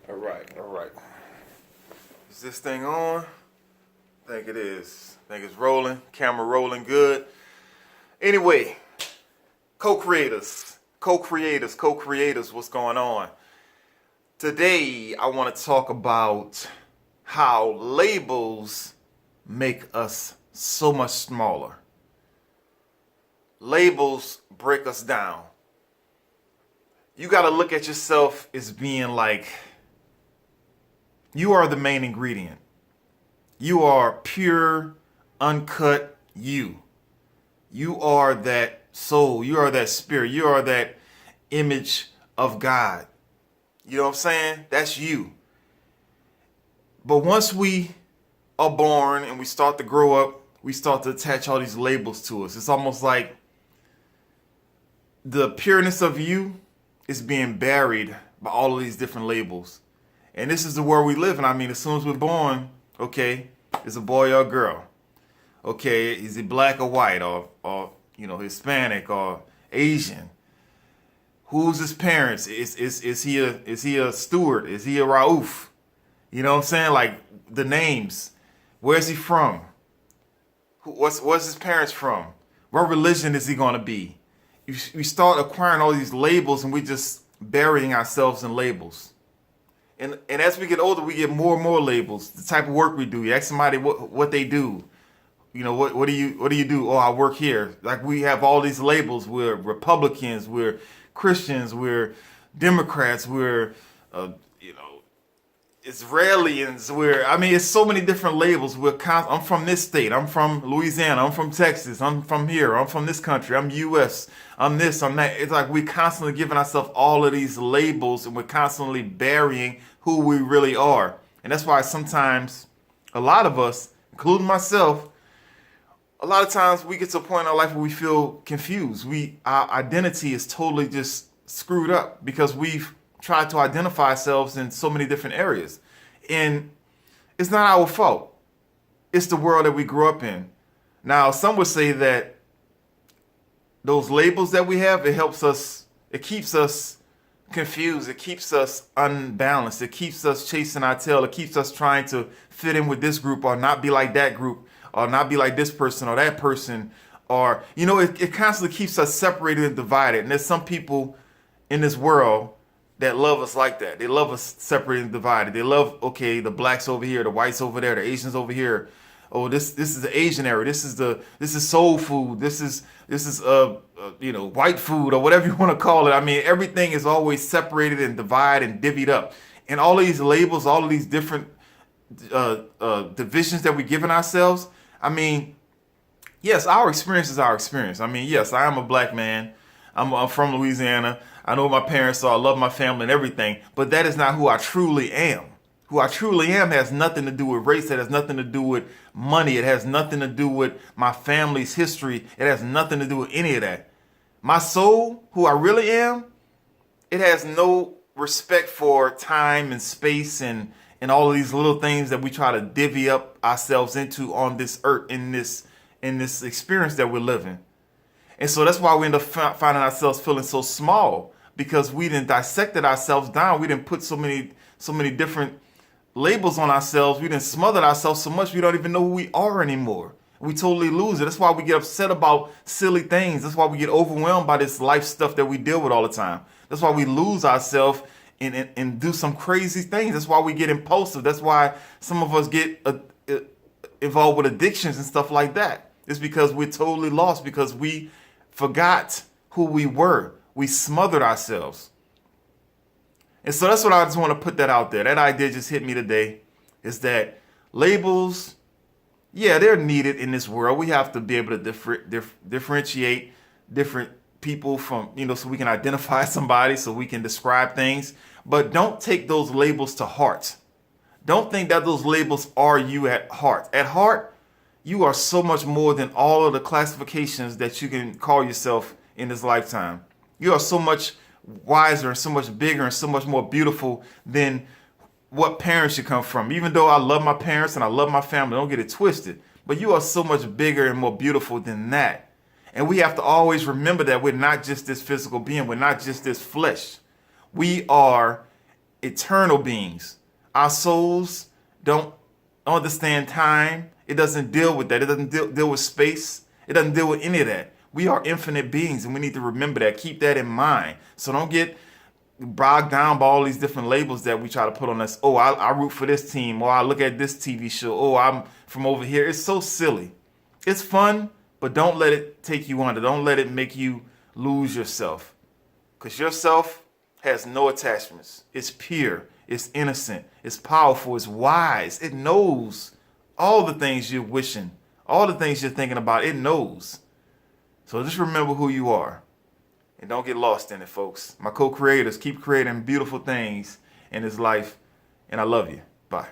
All right, all right. Is this thing on? I think it is. I think it's rolling. Camera rolling good. Anyway, co-creators, what's going on? Today, I want to talk about how labels make us so much smaller. Labels break us down. You got to look at yourself as being like, you are the main ingredient. You are pure, uncut you. You are that soul. You are that spirit. You are that image of God. You know what I'm saying? That's you. But once we are born and we start to grow up, we start to attach all these labels to us. It's almost like the pureness of you is being buried by all of these different labels. And this is the world we live in. I mean, as soon as we're born, okay, is a boy or a girl. Okay, is he black or white or Hispanic or Asian? Who's his parents? Is he a Stewart? Is he a Raouf? You know what I'm saying? Like the names. Where's he from? What's his parents from? What religion is he gonna be? We start acquiring all these labels and we just burying ourselves in labels. And as we get older, we get more and more labels. The type of work we do. You ask somebody what they do. You know, what do you do? Oh, I work here. Like we have all these labels. We're Republicans. We're Christians. We're Democrats. We're Israelis. It's so many different labels. I'm from this state. I'm from Louisiana. I'm from Texas. I'm from here. I'm from this country. I'm U.S. I'm this. I'm that. It's like we're constantly giving ourselves all of these labels, and we're constantly burying who we really are. And that's why sometimes a lot of us, including myself, a lot of times we get to a point in our life where we feel confused. Our identity is totally just screwed up because we've tried to identify ourselves in so many different areas. And it's not our fault. It's the world that we grew up in. Now, some would say that those labels that we have, it keeps us confused. It keeps us unbalanced. It keeps us chasing our tail. It keeps us trying to fit in with this group or not be like that group or not be like this person or that person. Or, it constantly keeps us separated and divided. And there's some people in this world that love us like that. They love us separated and divided. They love, okay, the blacks over here, the whites over there, the Asians over here. Oh, this is the Asian era. This is soul food. This is white food or whatever you want to call it. I mean, everything is always separated and divided and divvied up. And all of these labels, all of these different divisions that we're giving ourselves. I mean, yes, our experience is our experience. I mean, yes, I am a black man. I'm from Louisiana. I know my parents are. I love my family and everything. But that is not who I truly am. Who I truly am has nothing to do with race. It has nothing to do with money. It has nothing to do with my family's history. It has nothing to do with any of that. My soul, who I really am, it has no respect for time and space and all of these little things that we try to divvy up ourselves into on this earth, in this experience that we're living. And so that's why we end up finding ourselves feeling so small, because we didn't dissected ourselves down. We didn't put so many different labels on ourselves. We didn't smother ourselves so much we don't even know who we are anymore. We totally lose it. That's why we get upset about silly things. That's why we get overwhelmed by this life stuff that we deal with all the time. That's why we lose ourselves and do some crazy things. That's why we get impulsive. That's why some of us get involved with addictions and stuff like that. It's because we're totally lost, because we forgot who we were. We smothered ourselves. And so that's what I just want to put that out there. That idea just hit me today, is that labels, yeah, they're needed in this world. We have to be able to differentiate different people from, so we can identify somebody, so we can describe things. But don't take those labels to heart. Don't think that those labels are you at heart. At heart, you are so much more than all of the classifications that you can call yourself in this lifetime. You are so much wiser and so much bigger and so much more beautiful than what parents you come from. Even though I love my parents and I love my family, don't get it twisted. But you are so much bigger and more beautiful than that. And we have to always remember that we're not just this physical being. We're not just this flesh. We are eternal beings. Our souls don't understand time. It doesn't deal with that. It doesn't deal with space. It doesn't deal with any of that. We are infinite beings, and we need to remember that. Keep that in mind. So don't get bogged down by all these different labels that we try to put on us. Oh, I root for this team, or I look at this TV show. Oh, I'm from over here. It's so silly. It's fun, but don't let it take you under. Don't let it make you lose yourself. Because yourself has no attachments. It's pure. It's innocent. It's powerful. It's wise. It knows all the things you're wishing, all the things you're thinking about. It knows. So just remember who you are. And don't get lost in it, folks. My co-creators, keep creating beautiful things in this life. And I love you. Bye.